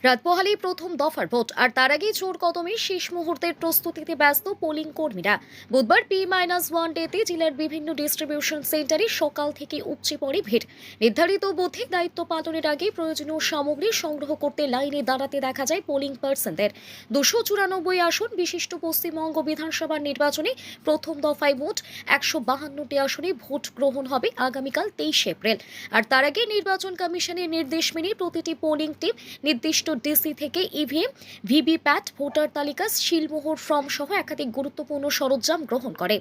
রাত পোহালেই প্রথম দফার ভোট, আর তার আগে জোর কদমে শেষ মুহূর্তের প্রস্তুতিতে ব্যস্ত পোলিং কর্মীরা। বুধবার P-1 ডেতে জেলার বিভিন্ন ডিস্ট্রিবিউশন সেন্টারে সকাল থেকে উপচে পড়ে ভিড়। নির্ধারিত বুথে দায়িত্ব পালনের আগে প্রয়োজনীয় সামগ্রী সংগ্রহ করতে লাইনে দাঁড়াতে দেখা যায় পোলিং পার্সনদের। 294 আসন বিশিষ্ট পশ্চিমবঙ্গ বিধানসভা নির্বাচনে প্রথম দফায় মোট 152টি আসনে ভোট গ্রহণ হবে আগামীকাল 23 এপ্রিল। আর তার আগে নির্বাচন কমিশনের নির্দেশ মেনে প্রতিটি পোলিং টিম নির্দিষ্ট ডিসি থেকে ইভিএম, ভিভিপ্যাট, ভোটার তালিকা, সিলমোহর ফর্ম সহ একাধিক গুরুত্বপূর্ণ সরঞ্জাম গ্রহণ করে।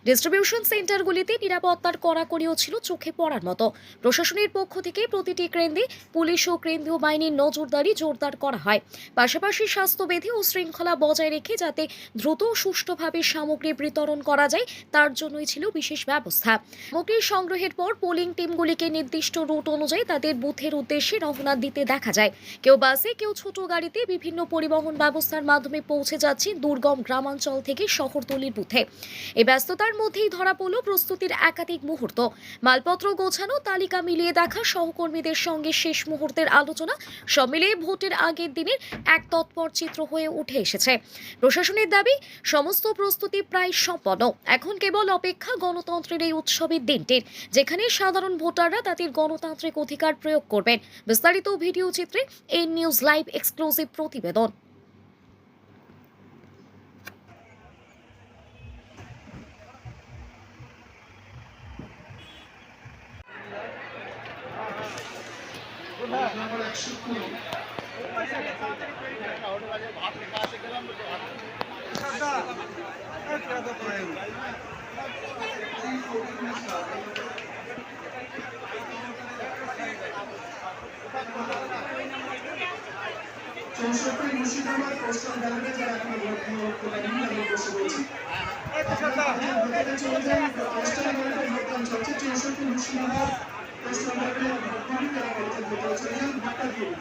ডিস্ট্রিবিউশন সেন্টারগুলিতে নিরাপত্তার কড়াকড়িও ছিল চোখে পড়ার মতো। প্রশাসনের পক্ষ থেকে প্রতিটি কেন্দ্রে পুলিশ ও কেন্দ্রীয় বাহিনীর নজরদারি জোরদার করা হয়। পাশাপাশি স্বাস্থ্যবিধি ও শৃঙ্খলা বজায় রেখে যাতে দ্রুত ও সুষ্ঠুভাবে সামগ্রী বিতরণ করা যায় তার জন্যই ছিল বিশেষ ব্যবস্থা। সামগ্রী সংগ্রহের পর পোলিং টিমগুলিকে নির্দিষ্ট রুট অনুযায়ী তাদের বুথের উদ্দেশ্যে রওনা দিতে দেখা যায়। কেউ বাসে, কেউ ছোট গাড়িতে বিভিন্ন পরিবহন ব্যবস্থার মাধ্যমে পৌঁছে যাচ্ছে দুর্গম গ্রামাঞ্চল থেকে শহরতলির বুথে। এই ব্যস্ততার মধ্যেই ধরা পড়ল প্রস্তুতির একাধিক মুহূর্ত। মালপত্র গোছানো, তালিকা মিলিয়ে দেখা, সহকর্মীদের সঙ্গে শেষ মুহূর্তের আলোচনা, সব মিলিয়ে ভোটের আগের দিনের এক তৎপর চিত্র হয়ে উঠে এসেছে। প্রশাসনের দাবি, সমস্ত প্রস্তুতি প্রায় সম্পন্ন। এখন কেবল অপেক্ষা গণতন্ত্রের এই উৎসবের দিনটির, যেখানে সাধারণ ভোটাররা তাদের গণতান্ত্রিক অধিকার প্রয়োগ করবেন। বিস্তারিত ভিডিও চিত্রে এই নিউজ লাইভ এক্সক্লুসিভ প্রতিবেদন। চৌষট্টি মুর্শিদাবাদ পোস্টাল ব্যালটে যারা এখন ভোট করেনি আমি বসে বলছি ভোটারে চলে যান। পোস্টাল ব্যালটে ভোটদান চলছে। চৌষট্টি মুর্শিদাবাদ পোস্টাল ব্যালটে ভোট করেনি তারা ভোটে ভোটারে চলে যান, ভোটটা দিন।